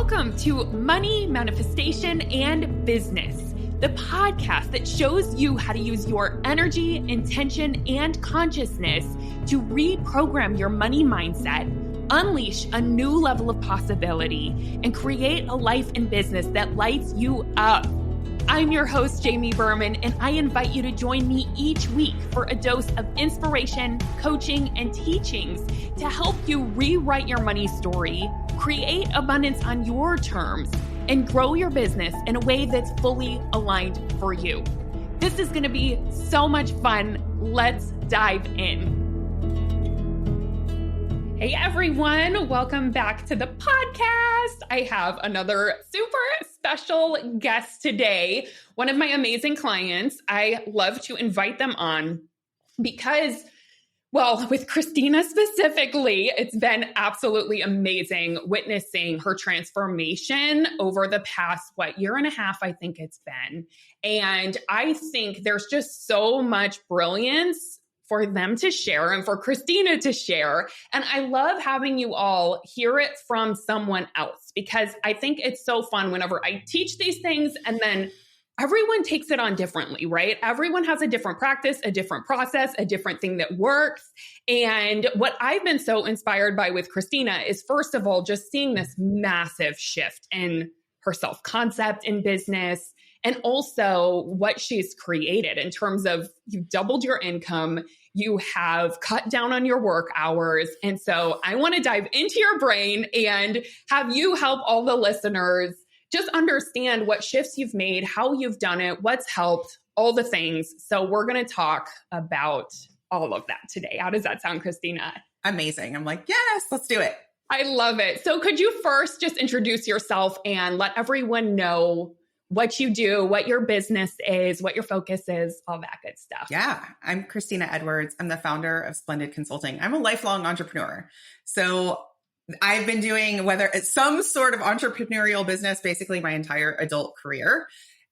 Welcome to Money, Manifestation, and Business, the podcast that shows you how to use your energy, intention, and consciousness to reprogram your money mindset, unleash a new level of possibility, and create a life and business that lights you up. I'm your host, Jamie Berman, and I invite you to join me each week for a dose of inspiration, coaching, and teachings to help you rewrite your money story, create abundance on your terms, and grow your business in a way that's fully aligned for you. This is going to be so much fun. Let's dive in. Hey everyone, welcome back to the podcast. I have another super special guest today, one of my amazing clients. I love to invite them on because, well, with Christina specifically, it's been absolutely amazing witnessing her transformation over the past, year and a half, I think it's been. And I think there's just so much brilliance for them to share and for Christina to share. And I love having you all hear it from someone else because I think it's so fun whenever I teach these things and then everyone takes it on differently, right? Everyone has a different practice, a different process, a different thing that works. And what I've been so inspired by with Christina is, first of all, just seeing this massive shift in her self-concept in business, and also what she's created in terms of you've doubled your income, you have cut down on your work hours. And so I want to dive into your brain and have you help all the listeners just understand what shifts you've made, how you've done it, what's helped, all the things. So we're going to talk about all of that today. How does that sound, Christina? Amazing. I'm like, yes, let's do it. I love it. So could you first just introduce yourself and let everyone know what you do, what your business is, what your focus is, all that good stuff. Yeah. I'm Christina Edwards. I'm the founder of Splendid Consulting. I'm a lifelong entrepreneur. So I've been doing whether it's some sort of entrepreneurial business, basically my entire adult career.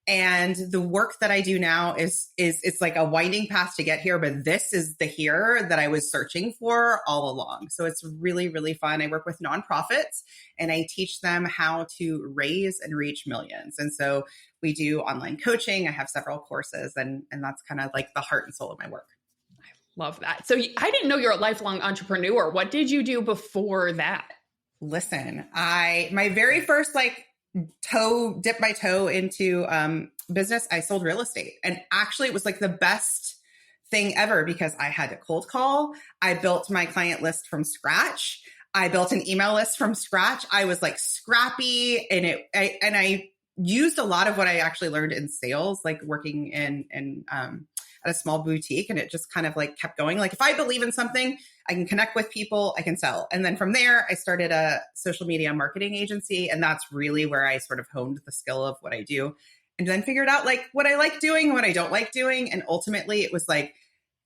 And the work that I do now is it's like a winding path to get here, but this is the here that I was searching for all along. So it's really, really fun. I work with nonprofits and I teach them how to raise and reach millions. And so we do online coaching. I have several courses and that's kind of like the heart and soul of my work. I love that. So I didn't know you're a lifelong entrepreneur. What did you do before that? Listen, my very first dip my toe into business, I sold real estate. And actually it was like the best thing ever because I had to cold call. I built my client list from scratch. I built an email list from scratch. I was like scrappy and I used a lot of what I actually learned in sales, like working in at a small boutique, and it just kind of like kept going. Like if I believe in something, I can connect with people, I can sell. And then from there, I started a social media marketing agency. And that's really where I sort of honed the skill of what I do and then figured out like what I like doing and what I don't like doing. And ultimately it was like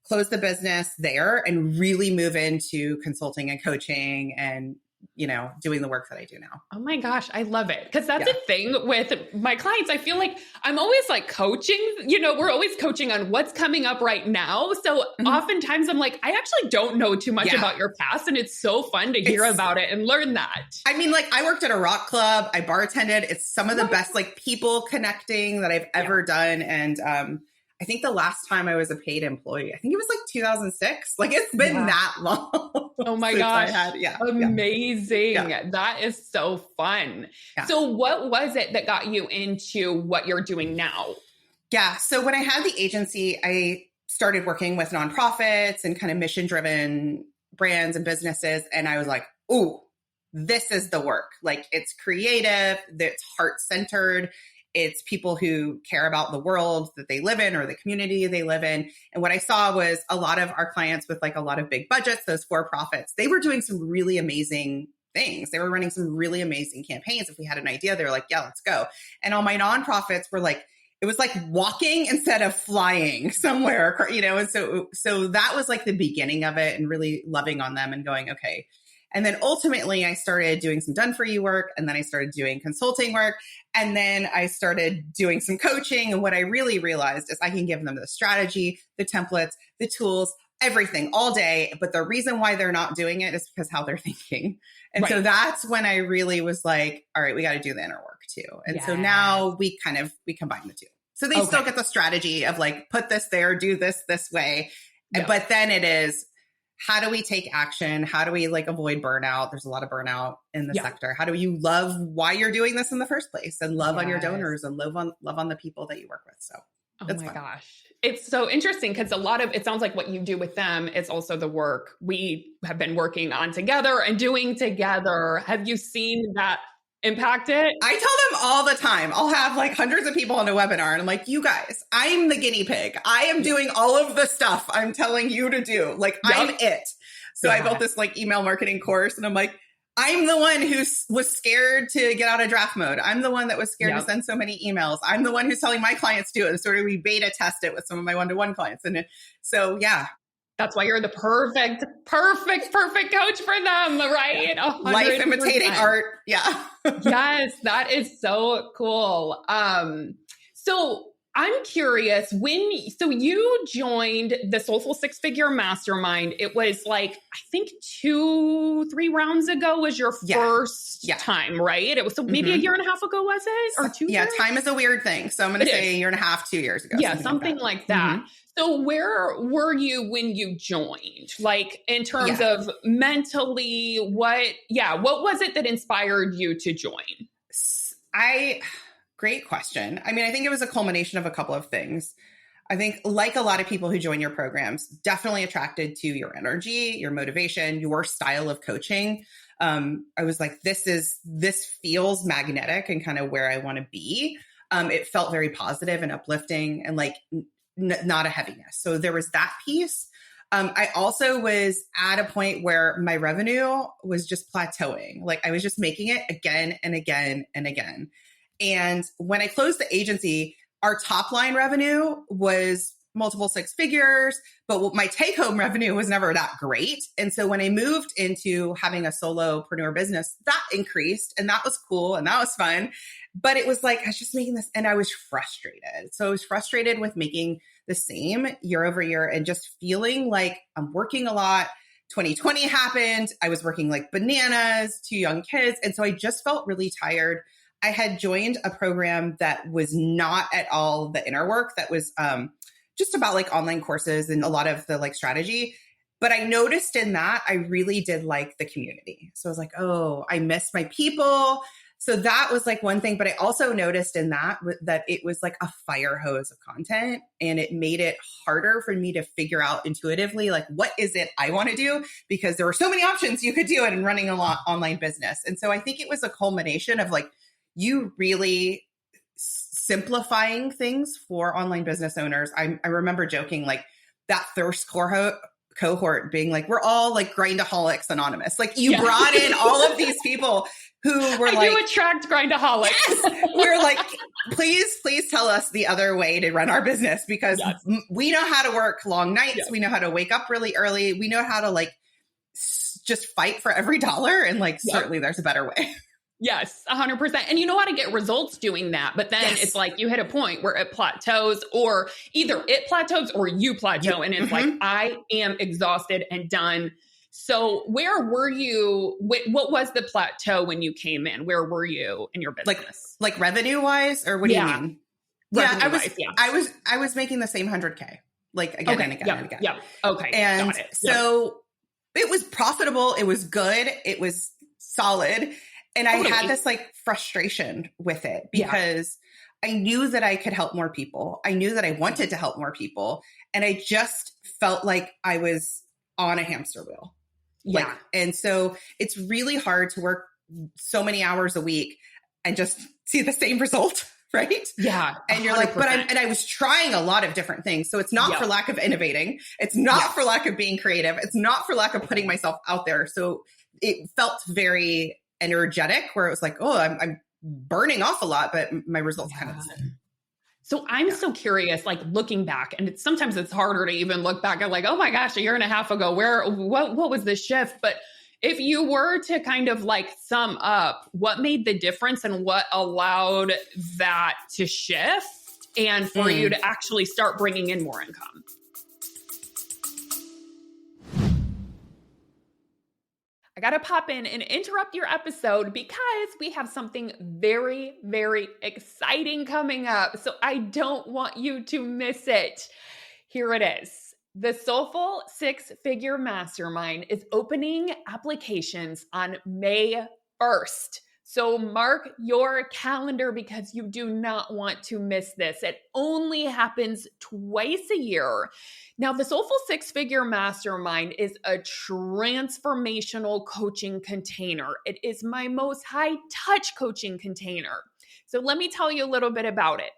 close the business there and really move into consulting and coaching and doing the work that I do now. Oh my gosh, I love it. Because that's a thing with my clients. I feel like I'm always like coaching, we're always coaching on what's coming up right now. So oftentimes I'm like, I actually don't know too much about your past. And it's so fun to hear about it and learn that. I mean, like I worked at a rock club, I bartended. It's some of the best like people connecting that I've ever done. And I think the last time I was a paid employee, I think it was like 2006. Like it's been that long. Oh my gosh. Amazing. Yeah. That is so fun. Yeah. So what was it that got you into what you're doing now? Yeah. So when I had the agency, I started working with nonprofits and kind of mission-driven brands and businesses. And I was like, ooh, this is the work. Like it's creative, it's heart-centered. It's people who care about the world that they live in or the community they live in. And what I saw was a lot of our clients with like a lot of big budgets, those for-profits, they were doing some really amazing things. They were running some really amazing campaigns. If we had an idea, they were like, yeah, let's go. And all my nonprofits were like, it was like walking instead of flying somewhere, and so that was like the beginning of it and really loving on them and going, okay. And then ultimately I started doing some done for you work. And then I started doing consulting work. And then I started doing some coaching. And what I really realized is I can give them the strategy, the templates, the tools. everything all day. But the reason why they're not doing it is because how they're thinking. And Right. so that's when I really was like, all right, we got to do the inner work too. And so now we combine the two. So they still get the strategy of like, put this there, do this way. Yeah. But then it is, how do we take action? How do we like avoid burnout? There's a lot of burnout in the sector. How do you love why you're doing this in the first place and love on your donors and love on the people that you work with? So oh my gosh. It's so interesting because it sounds like what you do with them is also the work we have been working on together and doing together. Have you seen that impact it? I tell them all the time. I'll have like hundreds of people on a webinar and I'm like, you guys, I'm the guinea pig. I am doing all of the stuff I'm telling you to do. Like I'm it. So I built this like email marketing course and I'm like, I'm the one who was scared to get out of draft mode. I'm the one that was scared to send so many emails. I'm the one who's telling my clients to do it. And sort of we beta test it with some of my one-to-one clients. And so, yeah. That's why you're the perfect coach for them, right? 100%. Life imitating art. Yeah. Yes, that is so cool. So I'm curious, so you joined the Soulful Six Figure Mastermind. It was like, I think 2-3 rounds ago was your first time, right? It was so maybe a year and a half ago, was it? Or 2 years? Yeah, time is a weird thing. So I'm going to say a year and a half, 2 years ago. Yeah, something like that. Mm-hmm. So where were you when you joined? Like in terms of mentally, what was it that inspired you to join? Great question. I mean, I think it was a culmination of a couple of things. I think like a lot of people who join your programs, definitely attracted to your energy, your motivation, your style of coaching. I was like, this feels magnetic and kind of where I want to be. It felt very positive and uplifting and like not a heaviness. So there was that piece. I also was at a point where my revenue was just plateauing. Like I was just making it again and again and again. And when I closed the agency, our top line revenue was multiple six figures, but my take home revenue was never that great. And so when I moved into having a solopreneur business, that increased and that was cool and that was fun. But it was like, I was just making this and I was frustrated. So I was frustrated with making the same year over year and just feeling like I'm working a lot. 2020 happened. I was working like bananas, 2 young kids. And so I just felt really tired. I had joined a program that was not at all the inner work, that was just about like online courses and a lot of the like strategy. But I noticed in that I really did like the community. So I was like, oh, I miss my people. So that was like one thing. But I also noticed in that it was like a fire hose of content, and it made it harder for me to figure out intuitively, like, what is it I want to do? Because there were so many options you could do it in running a online business. And so I think it was a culmination of like, you really simplifying things for online business owners. I remember joking like that thirst cohort being like, we're all like grindaholics anonymous. Like you brought in all of these people who were I do attract grindaholics. Yes! We're like, please tell us the other way to run our business, because we know how to work long nights. We know how to wake up really early. We know how to like just fight for every dollar. And like, certainly there's a better way. Yes, 100%. And you know how to get results doing that. But then it's like you hit a point where it plateaus, or either it plateaus or you plateau. And it's like, I am exhausted and done. So where were you? What was the plateau when you came in? Where were you in your business? Like revenue wise, or what do you mean? I was making the same 100K, like again and again and again. Yeah. Okay. And so it was profitable. It was good. It was solid. And I had this like frustration with it because I knew that I could help more people. I knew that I wanted to help more people. And I just felt like I was on a hamster wheel. Yeah. And so it's really hard to work so many hours a week and just see the same result. Right. Yeah. And you're 100%. Like, but I was trying a lot of different things. So it's not for lack of innovating. It's not for lack of being creative. It's not for lack of putting myself out there. So it felt very energetic, where it was like, oh, I'm burning off a lot, but my results kind of the same. So I'm so curious, like looking back, and sometimes it's harder to even look back at like, oh my gosh, a year and a half ago, what was the shift? But if you were to kind of like sum up what made the difference and what allowed that to shift and for you to actually start bringing in more income. I got to pop in and interrupt your episode because we have something very, very exciting coming up. So I don't want you to miss it. Here it is. The Soulful Six Figure Mastermind is opening applications on May 1st. So mark your calendar because you do not want to miss this. It only happens twice a year. Now, the Soulful Six Figure Mastermind is a transformational coaching container. It is my most high touch coaching container. So let me tell you a little bit about it.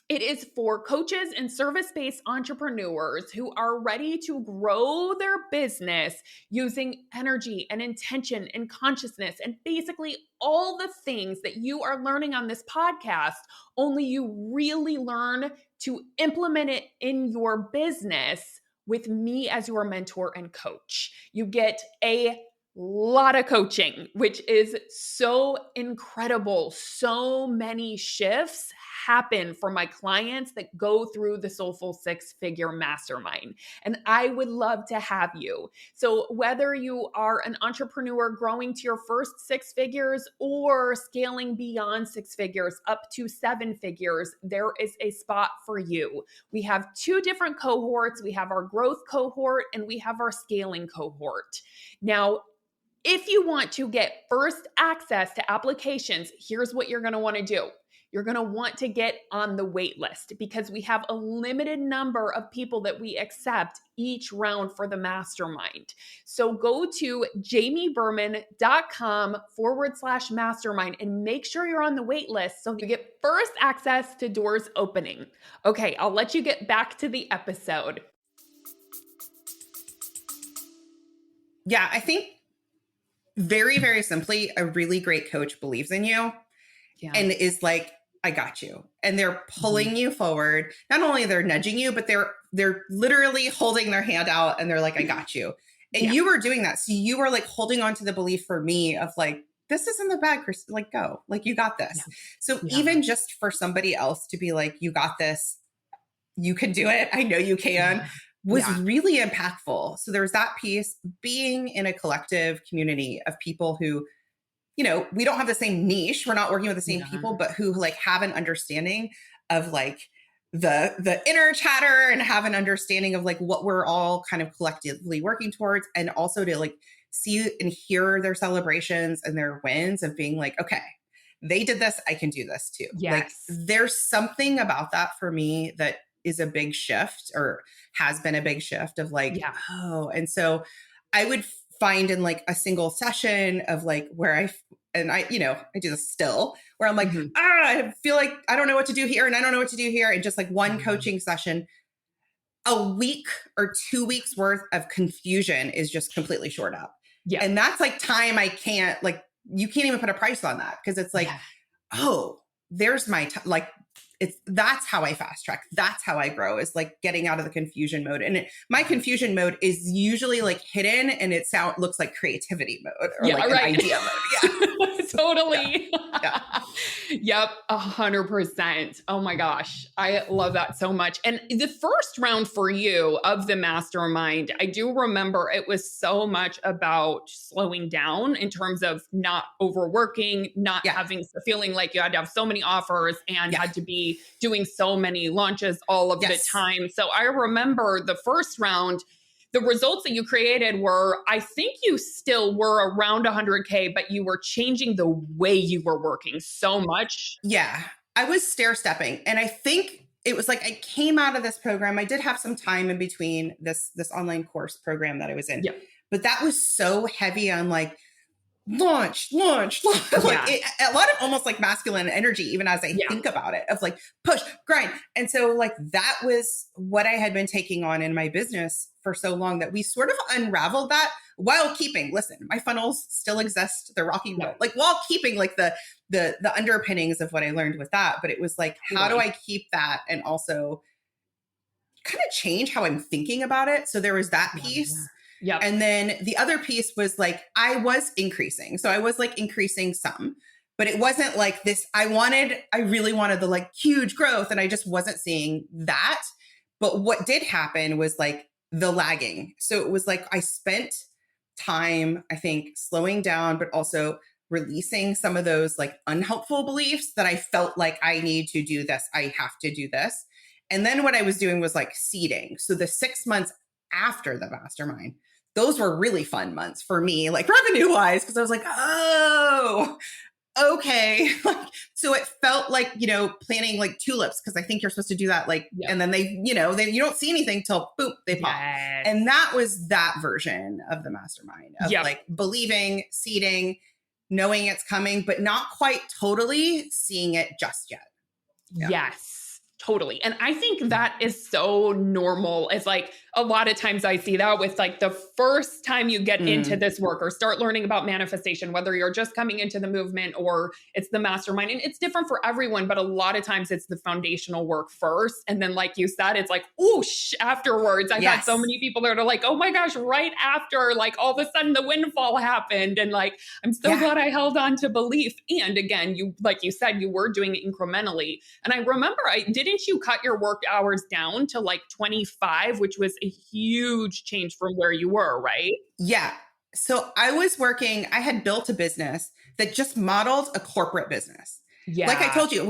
It is for coaches and service-based entrepreneurs who are ready to grow their business using energy and intention and consciousness and basically all the things that you are learning on this podcast, only you really learn to implement it in your business with me as your mentor and coach. You get a lot of coaching, which is so incredible. So many shifts happen for my clients that go through the Soulful Six Figure Mastermind. And I would love to have you. So whether you are an entrepreneur growing to your first six figures or scaling beyond six figures up to seven figures, there is a spot for you. We have two different cohorts. We have our growth cohort and we have our scaling cohort. Now, if you want to get first access to applications, here's what you're going to want to do. You're going to want to get on the wait list because we have a limited number of people that we accept each round for the mastermind. So go to jamieberman.com/mastermind and make sure you're on the wait list so you get first access to doors opening. Okay, I'll let you get back to the episode. Yeah, I think very, very simply, a really great coach believes in you and is like, I got you. And they're pulling you forward. Not only they're nudging you, but they're literally holding their hand out and they're like, I got you. And you were doing that. So you were like holding on to the belief for me of like, this isn't the bad, Chris. Like, go, like, you got this. So even just for somebody else to be like, you got this, you can do it. I know you can. Was really impactful. So there's that piece, being in a collective community of people who, you know, we don't have the same niche. We're not working with the same people, but who like have an understanding of like the inner chatter and have an understanding of like what we're all kind of collectively working towards. And also to like see and hear their celebrations and their wins of being like, okay, they did this. I can do this too. Like there's something about that for me that is a big shift or has been a big shift of like, oh, and so I would find in like a single session of like where I do this still where I'm like, I feel like I don't know what to do here. And I don't know what to do here. And just like one coaching session, a week or 2 weeks worth of confusion is just completely shored up. Yeah. And that's like time I can't like, you can't even put a price on that. Cause it's like, oh, there's my like, that's how I fast track. That's how I grow, is like getting out of the confusion mode. And my confusion mode is usually like hidden and looks like creativity mode or like an idea mode. Yeah. Totally. Yep. 100%. Oh my gosh. I love that so much. And the first round for you of the mastermind, I do remember it was so much about slowing down in terms of not overworking, not feeling like you had to have so many offers and had to be doing so many launches all of the time. So I remember the first round, the results that you created were, I think you still were around 100K, but you were changing the way you were working so much. Yeah, I was stair stepping. And I think it was like, I came out of this program. I did have some time in between this online course program that I was in, but that was so heavy on like, launch. Like a lot of almost like masculine energy, even as I think about it, of like push, grind. And so like, that was what I had been taking on in my business for so long that we sort of unraveled that while keeping, listen, my funnels still exist. They're rocking like while keeping like the underpinnings of what I learned with that. But it was like, how do I keep that and also kind of change how I'm thinking about it? So there was that piece. Yeah. And then the other piece was like, I was increasing. So I was like increasing some, but it wasn't like this. I really wanted the like huge growth and I just wasn't seeing that. But what did happen was like the lagging. So it was like, I spent time, I think, slowing down, but also releasing some of those like unhelpful beliefs that I felt like I need to do this. I have to do this. And then what I was doing was like seeding. So the 6 months after the mastermind, those were really fun months for me, like revenue wise, because I was like, oh, okay. So it felt like, planting like tulips, because I think you're supposed to do that and then you don't see anything till boop, they pop. Yes. And that was that version of the mastermind of like believing, seeding, knowing it's coming, but not quite totally seeing it just yet. Yeah. Yes. Totally. And I think that is so normal. It's like a lot of times I see that with like the first time you get into this work or start learning about manifestation, whether you're just coming into the movement or it's the mastermind, and it's different for everyone, but a lot of times it's the foundational work first. And then like you said, it's like, oosh, afterwards. I've had so many people that are like, oh my gosh, right after, like all of a sudden the windfall happened. And like, I'm so glad I held on to belief. And again, like you said, you were doing it incrementally. And I remember didn't you cut your work hours down to like 25, which was a huge change from where you were, right? Yeah. So I had built a business that just modeled a corporate business. Yeah. Like I told you, I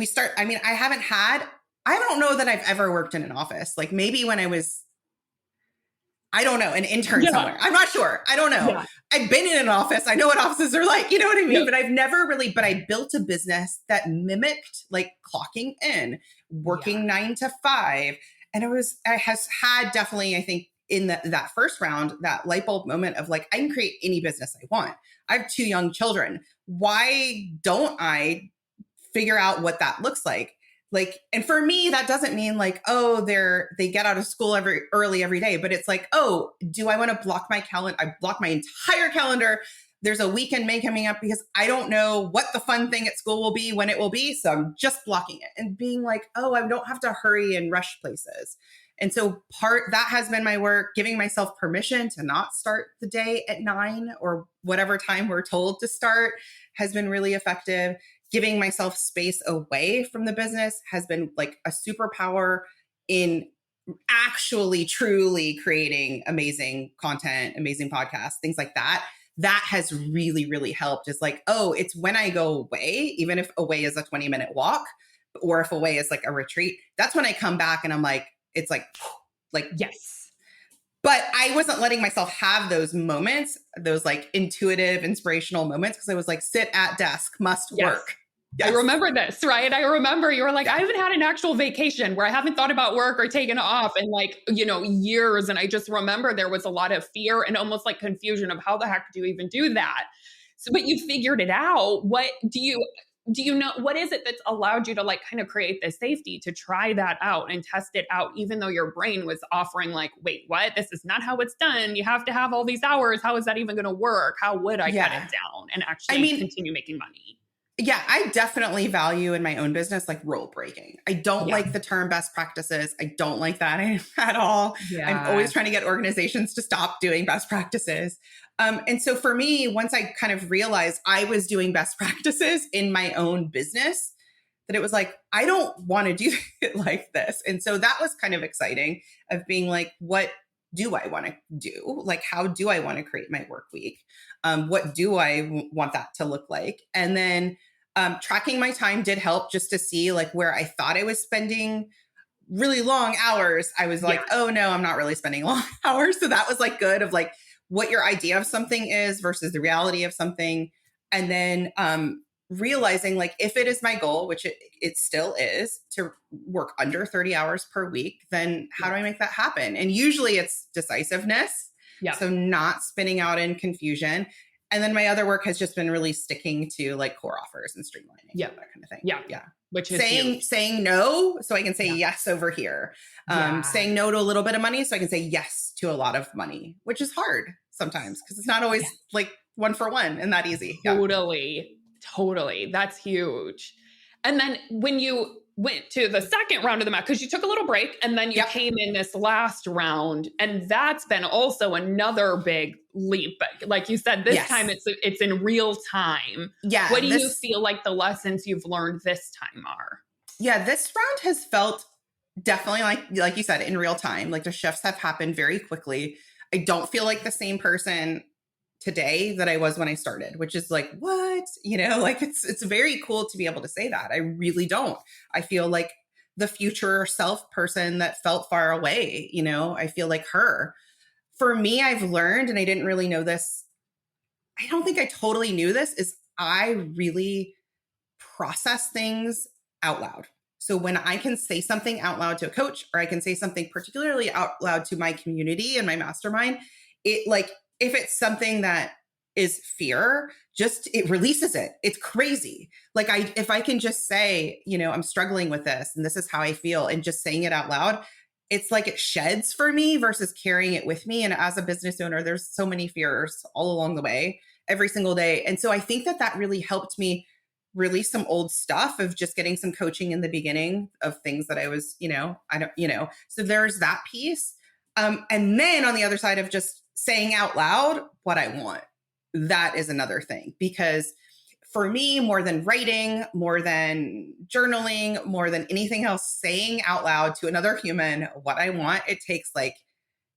don't know that I've ever worked in an office. Like maybe when I was, I don't know, an intern somewhere. I'm not sure. I don't know. Yeah. I've been in an office. I know what offices are like, you know what I mean? But I've never really, but I built a business that mimicked like clocking in, working 9 to 5. And I has had definitely, I think in that first round, that light bulb moment of like, I can create any business I want. I have 2 young children. Why don't I figure out what that looks like? Like, and for me, that doesn't mean like, oh, they get out of school early every day, but it's like, oh, do I want to block my calendar? I block my entire calendar. There's a weekend May coming up because I don't know what the fun thing at school will be, when it will be. So I'm just blocking it and being like, oh, I don't have to hurry and rush places. And so that has been my work, giving myself permission to not start the day at 9 or whatever time we're told to start has been really effective. Giving myself space away from the business has been like a superpower in actually truly creating amazing content, amazing podcasts, things like that. That has really, really helped. Is like, oh, it's when I go away, even if away is a 20-minute walk, or if away is like a retreat, that's when I come back and I'm like, it's like, yes. But I wasn't letting myself have those moments, those like intuitive, inspirational moments, because I was like, sit at desk, must work. Yes. I remember this, right? I remember you were like, I haven't had an actual vacation where I haven't thought about work or taken off in like, years. And I just remember there was a lot of fear and almost like confusion of how the heck do you even do that? So, but you figured it out. What do you know? What is it that's allowed you to like kind of create the safety to try that out and test it out, even though your brain was offering like, wait, what? This is not how it's done. You have to have all these hours. How is that even going to work? How would I cut it down and actually continue making money? Yeah, I definitely value in my own business, like rule breaking. I don't like the term best practices. I don't like that at all. Yeah. I'm always trying to get organizations to stop doing best practices. And so for me, once I kind of realized I was doing best practices in my own business, that it was like, I don't want to do it like this. And so that was kind of exciting of being like, what do I want to do? Like, how do I want to create my work week? What do I want that to look like? And then tracking my time did help, just to see like where I thought I was spending really long hours. I was like, oh no, I'm not really spending long hours. So that was like good of like what your idea of something is versus the reality of something. And then realizing like, if it is my goal, which it still is, to work under 30 hours per week, then how do I make that happen? And usually it's decisiveness. Yeah. So not spinning out in confusion. And then my other work has just been really sticking to like core offers and streamlining, that kind of thing. Yeah. Yeah. Which is saying no, so I can say yes over here. Saying no to a little bit of money, so I can say yes to a lot of money, which is hard sometimes because it's not always like 1 for 1 and that easy. Totally. That's huge. And then when you went to the second round of the math, because you took a little break and then you came in this last round, and that's been also another big leap. Like you said, this time it's in real time. Yeah. What do you feel like the lessons you've learned this time are? Yeah, this round has felt definitely like you said, in real time. Like the shifts have happened very quickly. I don't feel like the same person today that I was when I started, which is like, what? Like it's very cool to be able to say that. I really don't. I feel like the future self person that felt far away, I feel like her. For me, I've learned, and I didn't really know this. I don't think I totally knew this, is I really process things out loud. So when I can say something out loud to a coach, or I can say something particularly out loud to my community and my mastermind, it like, if it's something that is fear, it releases it. It's crazy. Like if I can just say, I'm struggling with this and this is how I feel, and just saying it out loud, it's like it sheds for me versus carrying it with me. And as a business owner, there's so many fears all along the way, every single day. And so I think that really helped me release some old stuff of just getting some coaching in the beginning of things that I was, so there's that piece. And then on the other side of just saying out loud what I want, that is another thing. Because for me, more than writing, more than journaling, more than anything else, saying out loud to another human what I want, it takes like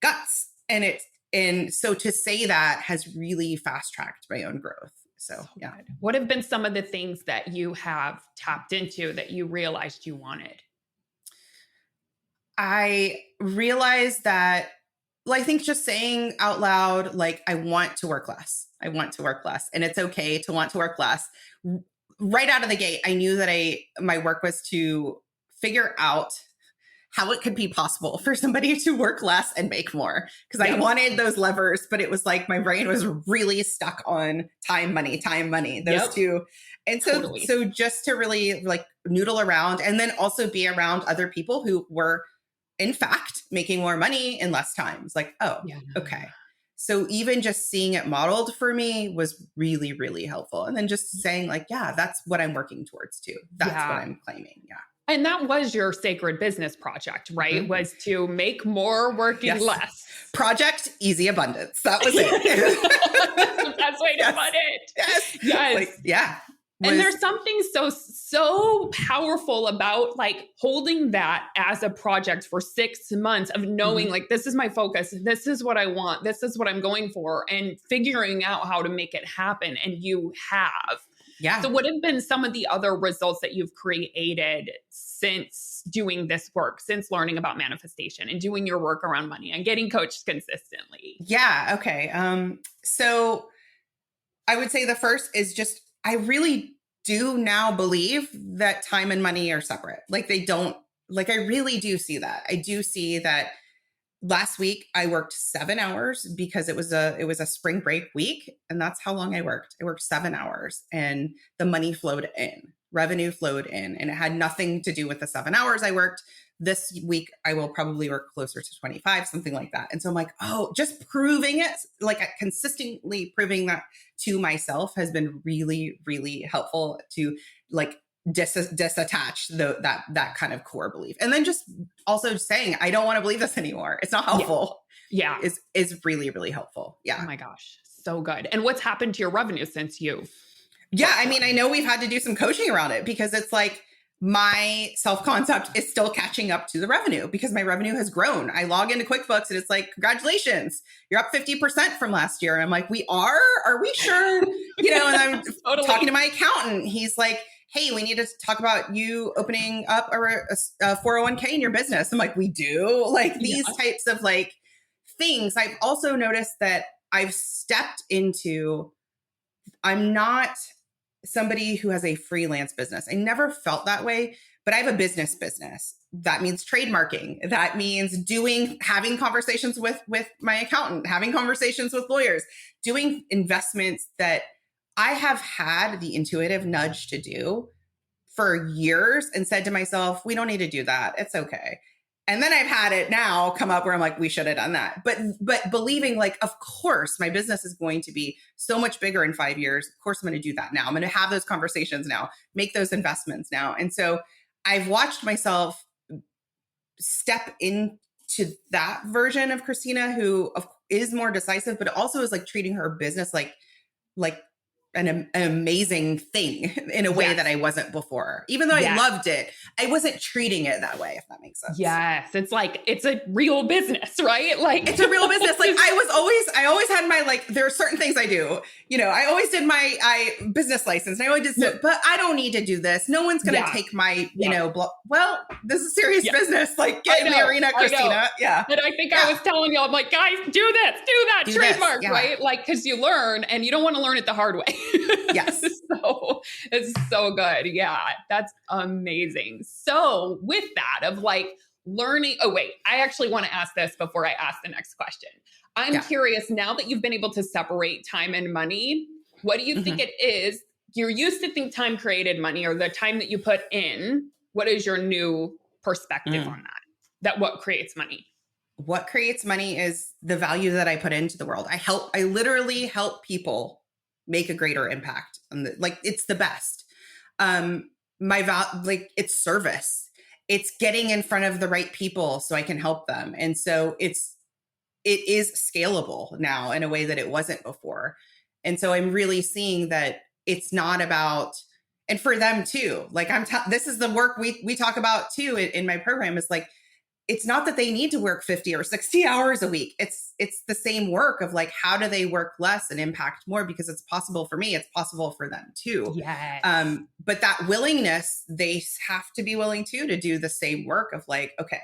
guts. And so to say that has really fast tracked my own growth. So yeah. Good. What have been some of the things that you have tapped into that you realized you wanted? I realized that, well, I think just saying out loud, like, I want to work less. I want to work less. And it's okay to want to work less. Right out of the gate, I knew that my work was to figure out how it could be possible for somebody to work less and make more. Because I wanted those levers, but it was like my brain was really stuck on time, money, those two. And so just to really like noodle around, and then also be around other people who were in fact making more money in less time. It's like, okay. So even just seeing it modeled for me was really, really helpful. And then just saying like, yeah, that's what I'm working towards too. That's what I'm claiming. Yeah. And that was your sacred business project, right? Mm-hmm. Was to make more working less. Project Easy Abundance. That was it. That's the best way to put it. Yes. Like, yeah. And there's something so powerful about like holding that as a project for 6 months of knowing like, this is my focus. This is what I want. This is what I'm going for, and figuring out how to make it happen. And you have. Yeah. So what have been some of the other results that you've created since doing this work, since learning about manifestation and doing your work around money and getting coached consistently? Yeah. Okay. So I would say the first is just, I really do now believe that time and money are separate. Like they don't, like I really do see that. I do see that. Last week, I worked 7 hours because it was a spring break week. And that's how long I worked. I worked 7 hours and the money flowed in, revenue flowed in, and it had nothing to do with the 7 hours I worked. This week, I will probably work closer to 25, something like that. And so I'm like, just proving it, like consistently proving that to myself has been really, really helpful to like disattach that kind of core belief. And then just also saying, I don't want to believe this anymore. It's not helpful. Yeah. Is really, really helpful. Yeah. Oh my gosh. So good. And what's happened to your revenue since you? Yeah. I mean, I know we've had to do some coaching around it because it's like my self-concept is still catching up to the revenue because my revenue has grown. I log into QuickBooks and it's like, congratulations, you're up 50% from last year. And I'm like, are we sure? And I'm talking to my accountant. He's like, hey, we need to talk about you opening up a 401k in your business. I'm like, we do? Like these types of like things. I've also noticed that I've stepped into, I'm not somebody who has a freelance business. I never felt that way, but I have a business. That means trademarking. That means having conversations with my accountant, having conversations with lawyers, doing investments that I have had the intuitive nudge to do for years and said to myself, we don't need to do that. It's okay. And then I've had it now come up where I'm like, we should have done that. But believing like, of course, my business is going to be so much bigger in 5 years. Of course, I'm going to do that now. I'm going to have those conversations now, make those investments now. And so I've watched myself step into that version of Christina, who is more decisive, but also is like treating her business like an amazing thing in a way that I wasn't before. Even though I loved it, I wasn't treating it that way, if that makes sense. Yes. It's like, it's a real business, right? Like it's a real business. Like I always had my, like, there are certain things I do, I always did my business license. And I always did, but I don't need to do this. No one's going to take my, well, this is serious business. Like, get in the arena, Christina. Yeah. And I think I was telling y'all, I'm like, guys, do this, do that, trademark, right? Like, cause you learn and you don't want to learn it the hard way. Yes. So it's so good. Yeah. That's amazing. So with that of like learning, I actually want to ask this before I ask the next question. I'm curious, now that you've been able to separate time and money, what do you think it is? You're used to think time created money, or the time that you put in. What is your new perspective on that what creates money? What creates money is the value that I put into the world. I literally help people make a greater impact. Like, it's the best. It's service. It's getting in front of the right people so I can help them. And so it is scalable now in a way that it wasn't before. And so I'm really seeing that it's not about, and for them too, like this is the work we talk about too in my program, is like, it's not that they need to work 50 or 60 hours a week. It's the same work of like, how do they work less and impact more? Because it's possible for me, it's possible for them too. Yes. But that willingness, they have to be willing to do the same work of like, okay,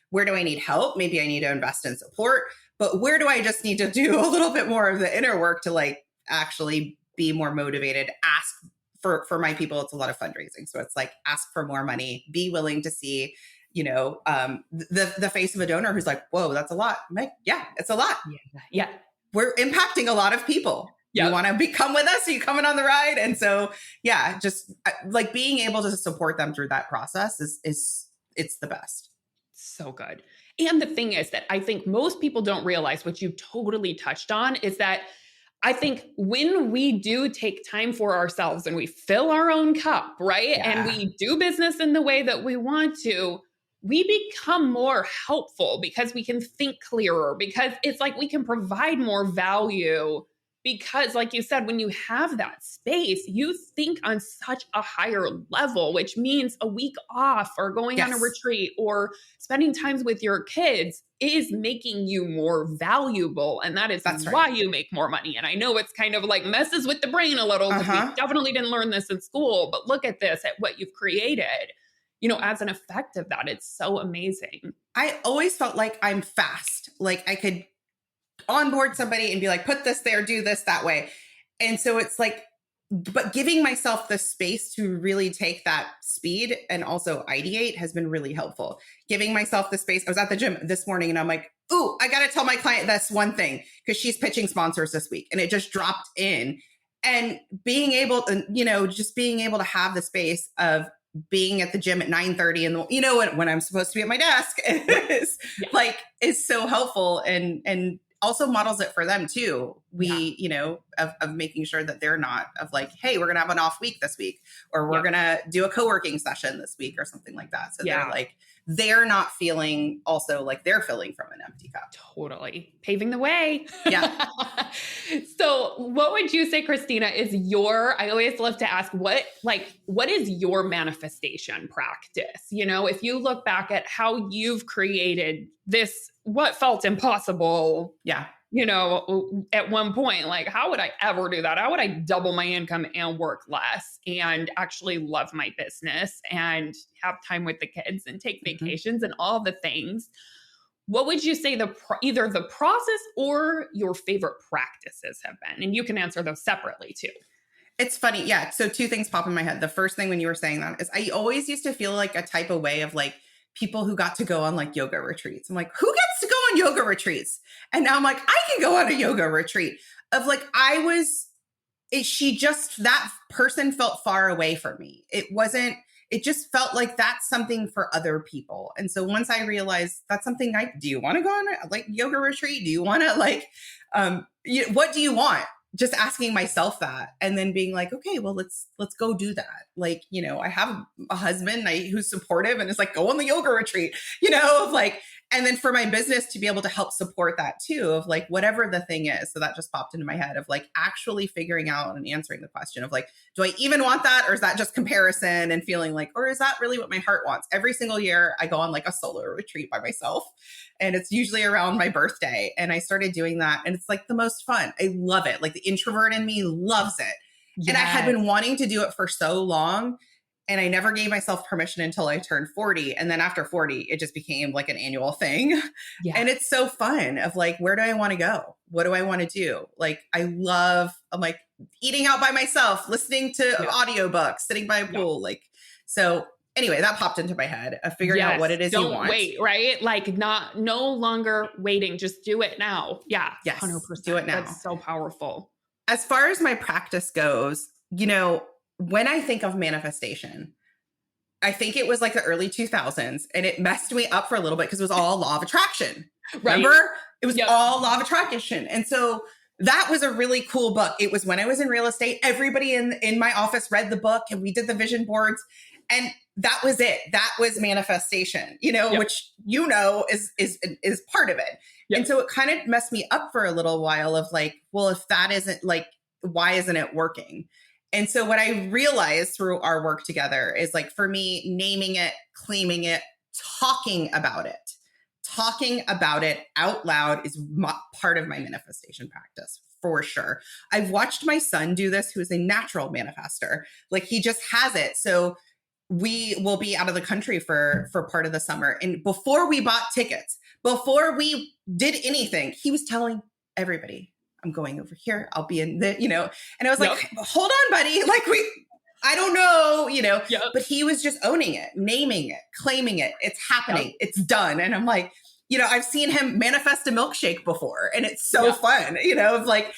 where do I need help? Maybe I need to invest in support, but where do I just need to do a little bit more of the inner work to like actually be more motivated? Ask for my people. It's a lot of fundraising. So it's like, ask for more money, be willing to see, the face of a donor who's like, whoa, that's a lot. I'm like, yeah, it's a lot. Yeah. We're impacting a lot the people. You want to come with us? Are you coming on the ride? And so, just like being able to support them through that process it's the best. So good. And the thing is that I think most people don't realize, what you totally touched on, is that I think when we do take time for ourselves and we fill our own cup, right? Yeah. And we do business in the way that we want to, we become more helpful because we can think clearer, because it's like we can provide more value. Because like you said, when you have that space, you think on such a higher level, which means a week off or going on a retreat or spending time with your kids is making you more valuable. And that's why you make more money. And I know it's kind of like messes with the brain a little. We definitely didn't learn this in school, but look at this, at what you've created, as an effect of that. It's so amazing. I always felt like I'm fast. Like I could onboard somebody and be like, put this there, do this that way. And so it's like, but giving myself the space to really take that speed and also ideate has been really helpful. Giving myself the space. I was at the gym this morning and I'm like, ooh, I got to tell my client this one thing because she's pitching sponsors this week. And it just dropped in. And being able to, just being able to have the space of being at the gym at 9:30 and when I'm supposed to be at my desk is so helpful and also models it for them too. Of making sure that they're not of like, hey, we're going to have an off week this week, or we're going to do a co-working session this week or something like that. So they're like, they're not feeling also like they're filling from an empty cup. Totally. Paving the way. Yeah. So what would you say, Christina, is I always love to ask, what is your manifestation practice? If you look back at how you've created this, what felt impossible. Yeah. At one point, like, how would I ever do that? How would I double my income and work less and actually love my business and have time with the kids and take vacations and all the things? What would you say either the process or your favorite practices have been? And you can answer those separately too. It's funny. Yeah. So two things pop in my head. The first thing when you were saying that is I always used to feel like a type of way of like people who got to go on like yoga retreats. I'm like, who gets to go on yoga retreats? And now I'm like, I can go on a yoga retreat of like, that person felt far away from me. It just felt like that's something for other people. And so once I realized that's something do you want to go on a like yoga retreat? Do you want to like, what do you want? Just asking myself that and then being like, okay, well, let's go do that. Like, I have a husband who's supportive and is like, go on the yoga retreat, And then for my business to be able to help support that too, of like whatever the thing is. So that just popped into my head of like actually figuring out and answering the question of like, do I even want that? Or is that just comparison and feeling like, or is that really what my heart wants? Every single year I go on like a solo retreat by myself, and it's usually around my birthday. And I started doing that, and it's like the most fun. I love it. Like the introvert in me loves it. Yes. And I had been wanting to do it for so long. And I never gave myself permission until I turned 40. And then after 40, it just became like an annual thing. Yeah. And it's so fun of like, where do I want to go? What do I want to do? Like, I'm like eating out by myself, listening to audiobooks, sitting by a pool. Like, so anyway, that popped into my head of figuring out what it is you want. Don't wait, right? Like no longer waiting, just do it now. Yeah. Yes. 100%. Do it now. That's so powerful. As far as my practice goes, you know, when I think of manifestation, I think it was like the early 2000s, and it messed me up for a little bit because it was all law of attraction. Right. Remember? It was all law of attraction. And so that was a really cool book. It was when I was in real estate. Everybody in my office read the book, and we did the vision boards, and that was it. That was manifestation, you know, which, you know, is part of it. Yep. And so it kind of messed me up for a little while of like, well, if that isn't like, why isn't it working? And so what I realized through our work together is like, for me, naming it, claiming it, talking about it out loud is part of my manifestation practice for sure. I've watched my son do this, who is a natural manifester. Like he just has it. So we will be out of the country for part of the summer. And before we bought tickets, before we did anything, he was telling everybody, I'm going over here. I'll be in the, you know, and I was like, hold on, buddy. Like I don't know, you know, but he was just owning it, naming it, claiming it. It's happening. It's done. And I'm like, you know, I've seen him manifest a milkshake before, and it's so fun, you know, of like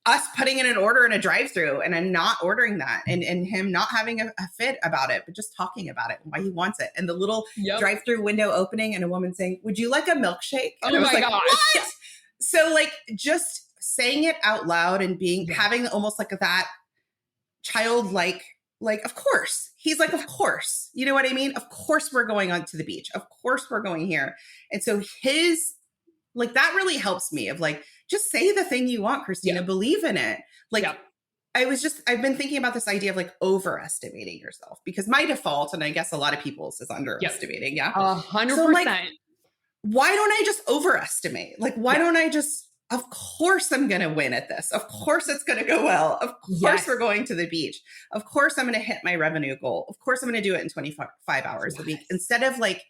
us putting in an order in a drive-through and I'm not ordering that, and him not having a fit about it, but just talking about it and why he wants it. And the little drive-through window opening and a woman saying, would you like a milkshake? And I was like, gosh. What? So like just saying it out loud and having almost like that childlike, like, of course, he's like, of course, you know what I mean? Of course we're going on to the beach. Of course we're going here. And so his, like, that really helps me of like, just say the thing you want, Christina, believe in it. Like I've been thinking about this idea of like overestimating yourself, because my default, and I guess a lot of people's, is underestimating. 100%. So like, why don't I just overestimate? Like, why don't I just, of course I'm going to win at this. Of course it's going to go well. Of course we're going to the beach. Of course I'm going to hit my revenue goal. Of course I'm going to do it in 25 hours a week, instead of like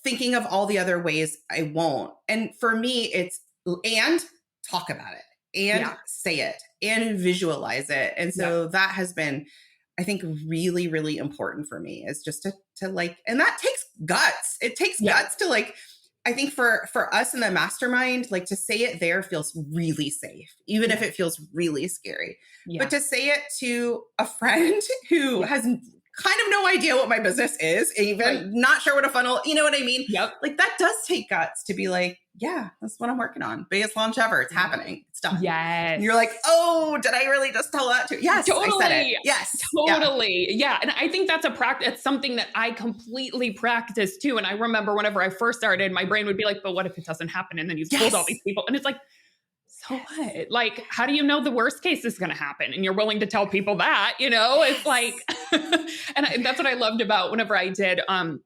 thinking of all the other ways I won't. And for me, it's, and talk about it and say it and visualize it. And so that has been, I think, really, really important for me, is just to like, and that takes guts. It takes guts to like, I think for us in the mastermind, like to say it there feels really safe, even if it feels really scary. But to say it to a friend who has kind of no idea what my business is, even not sure what a funnel, you know what I mean? Like that does take guts to be like, yeah, that's what I'm working on. Biggest launch ever. It's happening. It's done. Yes. And you're like, oh, did I really just tell that to? Yes, totally. I said it. Yes. Totally. Yeah. And I think that's it's something that I completely practice too. And I remember whenever I first started, my brain would be like, but what if it doesn't happen? And then you've told all these people. And it's like, so what? Like, how do you know the worst case is going to happen? And you're willing to tell people that, you know, it's like, and that's what I loved about whenever I did an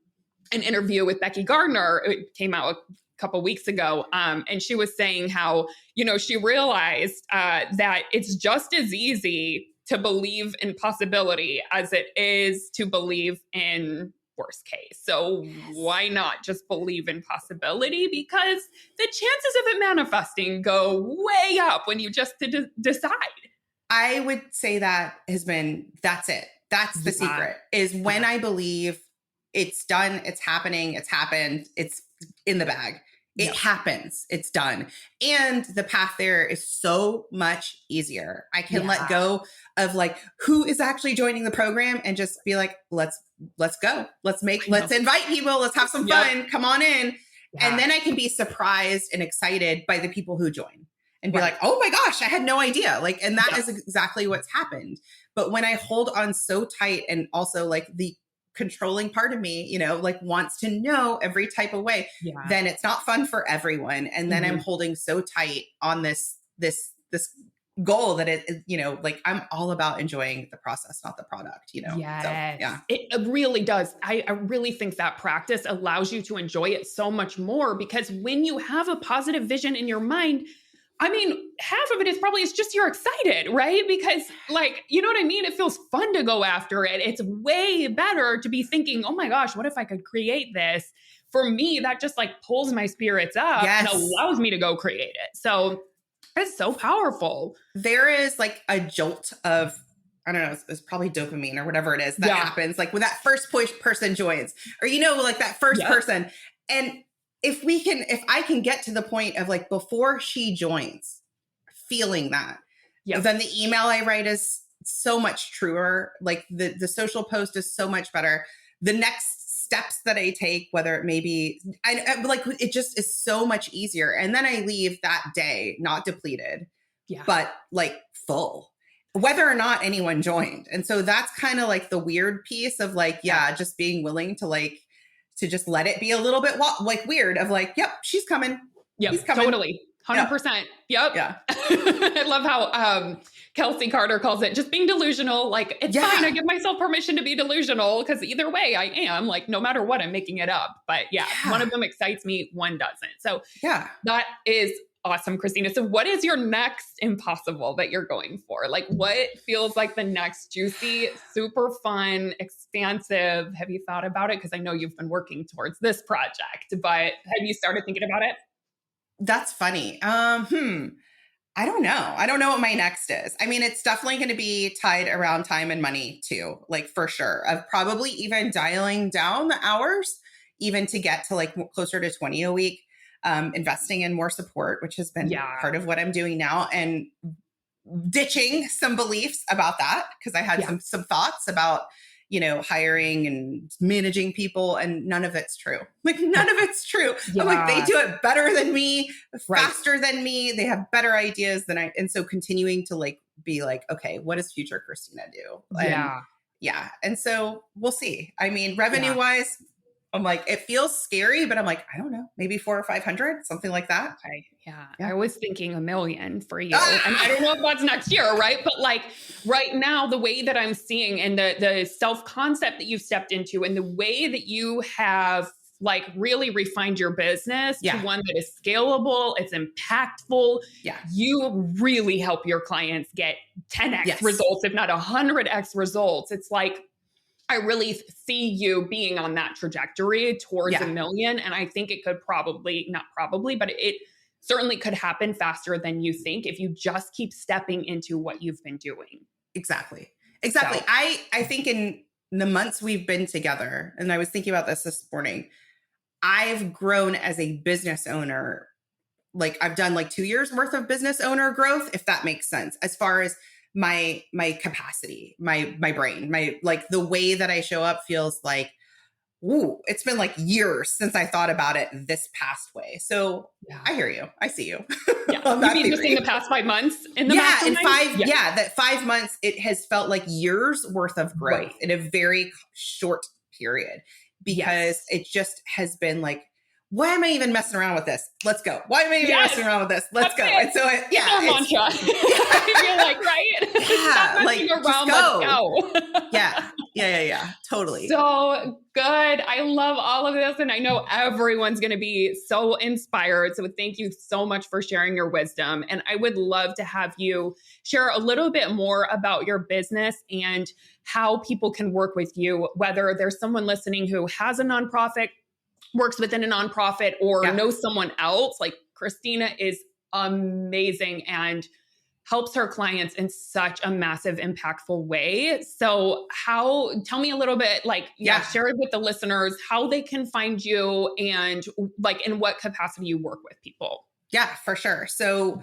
interview with Becky Gardner. It came out a couple weeks ago. And she was saying how, you know, she realized that it's just as easy to believe in possibility as it is to believe in worst case. So why not just believe in possibility? Because the chances of it manifesting go way up when you just decide. I would say that's it. That's the secret, is when I believe it's done, it's happening, it's happened, it's in the bag. It happens. It's done. And the path there is so much easier. I can let go of like, who is actually joining the program, and just be like, let's go. Let's invite people. Let's have some fun. Come on in. And then I can be surprised and excited by the people who join and be like, oh my gosh, I had no idea. Like, and that is exactly what's happened. But when I hold on so tight, and also like the controlling part of me, you know, like wants to know every type of way, then it's not fun for everyone. And then I'm holding so tight on this goal that it, you know, like I'm all about enjoying the process, not the product, you know? Yes. So, yeah. It really does. I really think that practice allows you to enjoy it so much more, because when you have a positive vision in your mind, I mean, half of it is probably, it's just you're excited, right? Because like, you know what I mean? It feels fun to go after it. It's way better to be thinking, oh my gosh, what if I could create this? For me, that just like pulls my spirits up and allows me to go create it. So it's so powerful. There is like a jolt of, I don't know, it's probably dopamine or whatever it is that happens. Like when that first person joins, or, you know, like that first person. And if I can get to the point of like, before she joins, feeling that, then the email I write is so much truer. Like the social post is so much better. The next steps that I take, whether it may be, I like, it just is so much easier. And then I leave that day, not depleted, but like full, whether or not anyone joined. And so that's kind of like the weird piece of like, just being willing to like, to just let it be a little bit like weird of like, yep, she's coming. Yep, he's coming. Totally. 100%. Yep. Yeah. I love how Kelsey Carter calls it just being delusional. Like, it's fine. I give myself permission to be delusional, because either way I am, like, no matter what, I'm making it up. But one of them excites me, one doesn't. So that is awesome, Christina. So what is your next impossible that you're going for? Like, what feels like the next juicy, super fun, expansive? Have you thought about it? Because I know you've been working towards this project, but have you started thinking about it? That's funny. I don't know. I don't know what my next is. I mean, it's definitely going to be tied around time and money too, like for sure. Of probably even dialing down the hours, even to get to like closer to 20 a week, investing in more support, which has been part of what I'm doing now, and ditching some beliefs about that, because I had some thoughts about, you know, hiring and managing people, and none of it's true. Like none of it's true. I'm like, they do it better than me, faster than me. They have better ideas than I. And so continuing to like, be like, okay, what does future Christina do? And, and so we'll see. I mean, revenue wise, I'm like, it feels scary, but I'm like, I don't know, maybe 400 or 500, something like that. I was thinking $1 million for you. And I don't know if that's next year, right? But like right now, the way that I'm seeing, and the self-concept that you've stepped into, and the way that you have like really refined your business to one that is scalable, it's impactful. You really help your clients get 10x results, if not 100x results. It's like, I really see you being on that trajectory towards $1 million. And I think it could but it certainly could happen faster than you think if you just keep stepping into what you've been doing. Exactly. So. I think in the months we've been together, and I was thinking about this morning, I've grown as a business owner. Like I've done like 2 years worth of business owner growth, if that makes sense, as far as my capacity, my brain, my, like the way that I show up feels like, ooh, it's been like years since I thought about it this past way. So I hear you. I see you. You mean just in the past 5 months? In the that 5 months, it has felt like years worth of growth in a very short period, because it just has been like, why am I even messing around with this? Let's go. Why am I even messing around with this? Let's go. And so, it's mantra. You're like, right? Stop messing around. Let's go. Yeah. Totally. So good. I love all of this. And I know everyone's going to be so inspired. So thank you so much for sharing your wisdom. And I would love to have you share a little bit more about your business and how people can work with you, whether there's someone listening who has a nonprofit, works within a nonprofit, or knows someone else. Like Christina is amazing and helps her clients in such a massive, impactful way. So tell me a little bit, like, share it with the listeners, how they can find you, and like in what capacity you work with people. Yeah, for sure. So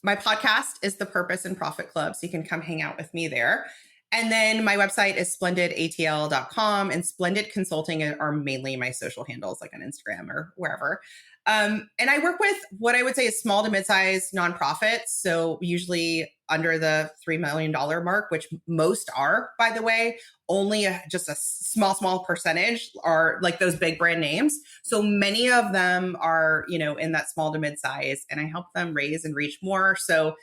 my podcast is the Purpose and Profit Club. So you can come hang out with me there. And then my website is splendidatl.com, and Splendid Consulting are mainly my social handles, like on Instagram or wherever. And I work with what I would say is small to mid-sized nonprofits. So usually under the $3 million mark, which most are, by the way, only just a small percentage are like those big brand names. So many of them are, in that small to mid-size, and I help them raise and reach more. So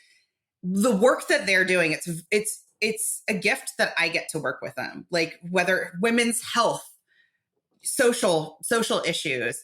the work that they're doing, it's a gift that I get to work with them, like whether women's health, social issues,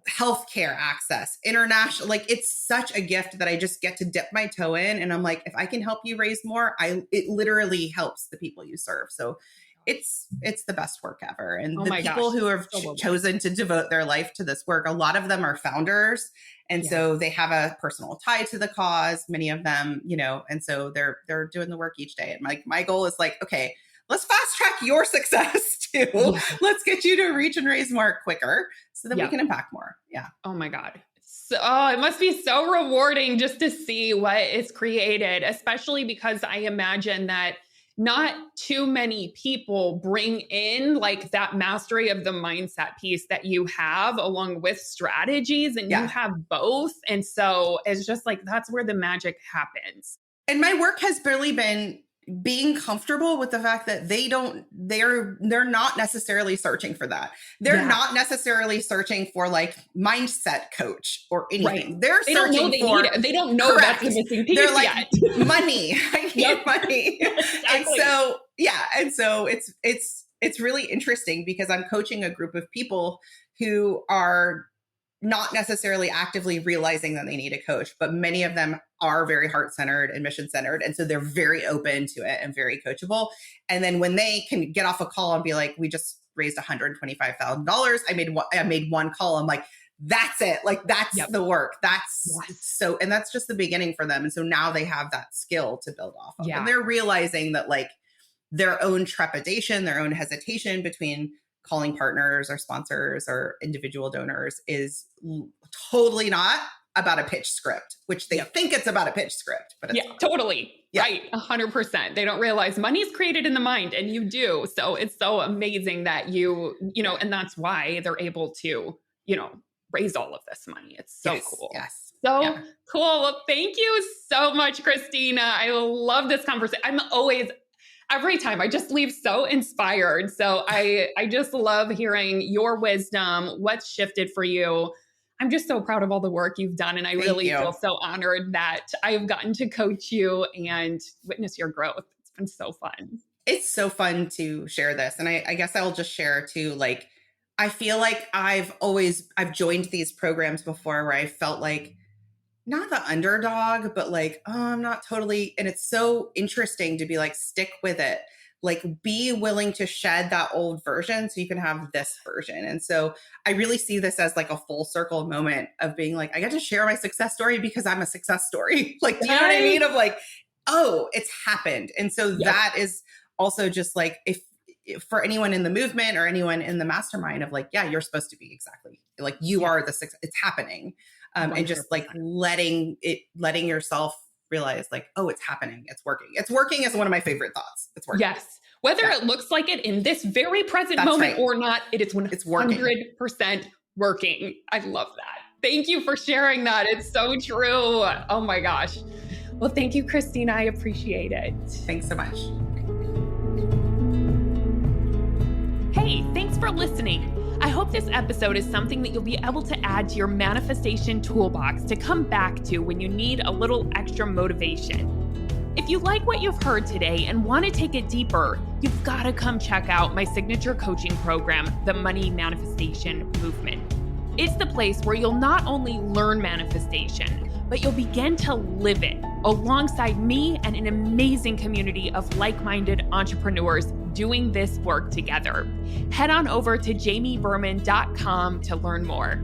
healthcare access, international, like it's such a gift that I just get to dip my toe in. And I'm like, if I can help you raise more, it literally helps the people you serve. So it's the best work ever. And the people who have chosen to devote their life to this work, a lot of them are founders. And so they have a personal tie to the cause, many of them, and so they're doing the work each day. And my goal is like, okay, let's fast track your success too. Yeah. Let's get you to reach and raise more quicker so that we can impact more. Yeah. Oh my God. So it must be so rewarding just to see what is created, especially because I imagine that not too many people bring in like that mastery of the mindset piece that you have along with strategies, and you have both. And so it's just like, that's where the magic happens. And my work has really been being comfortable with the fact that they're not necessarily searching for that. They're not necessarily searching for like mindset coach or anything. Right. They don't know that's the missing piece. They're like, money. I need money. Exactly. And so it's really interesting because I'm coaching a group of people who are not necessarily actively realizing that they need a coach, but many of them are very heart-centered and mission-centered. And so they're very open to it and very coachable. And then when they can get off a call and be like, we just raised $125,000. I made one call. I'm like, that's it. Like, that's the work. And that's just the beginning for them. And so now they have that skill to build off of. And they're realizing that like their own trepidation, their own hesitation between calling partners or sponsors or individual donors is totally not about a pitch script, which they think it's about a pitch script. But it's not. Totally. Yeah. Right. 100%. They don't realize money is created in the mind, and you do. So it's so amazing that and that's why they're able to, raise all of this money. It's so cool. Yes. So cool. Well, thank you so much, Christina. I love this conversation. Every time I just leave so inspired. So I just love hearing your wisdom, what's shifted for you. I'm just so proud of all the work you've done. And I really feel so honored that I've gotten to coach you and witness your growth. It's been so fun. It's so fun to share this. And I guess I'll just share too, like, I feel like I've joined these programs before where I felt like, not the underdog, but like, oh, I'm not totally. And it's so interesting to be like, stick with it. Like, be willing to shed that old version so you can have this version. And so I really see this as like a full circle moment of being like, I get to share my success story because I'm a success story. Like, do you know what I mean? Of like, oh, it's happened. And so that is also just like, if for anyone in the movement or anyone in the mastermind of like, you're supposed to be exactly like you are the success. It's happening. And just like letting yourself realize like, oh, it's happening. It's working. It's working is one of my favorite thoughts. It's working. Yes. Whether it looks like it in this very present moment or not, it's 100% working. I love that. Thank you for sharing that. It's so true. Oh my gosh. Well, thank you, Christina. I appreciate it. Thanks so much. Hey, thanks for listening. I hope this episode is something that you'll be able to add to your manifestation toolbox to come back to when you need a little extra motivation. If you like what you've heard today and want to take it deeper, you've got to come check out my signature coaching program, the Money Manifestation Movement. It's the place where you'll not only learn manifestation, but you'll begin to live it alongside me and an amazing community of like-minded entrepreneurs doing this work together. Head on over to jamieberman.com to learn more.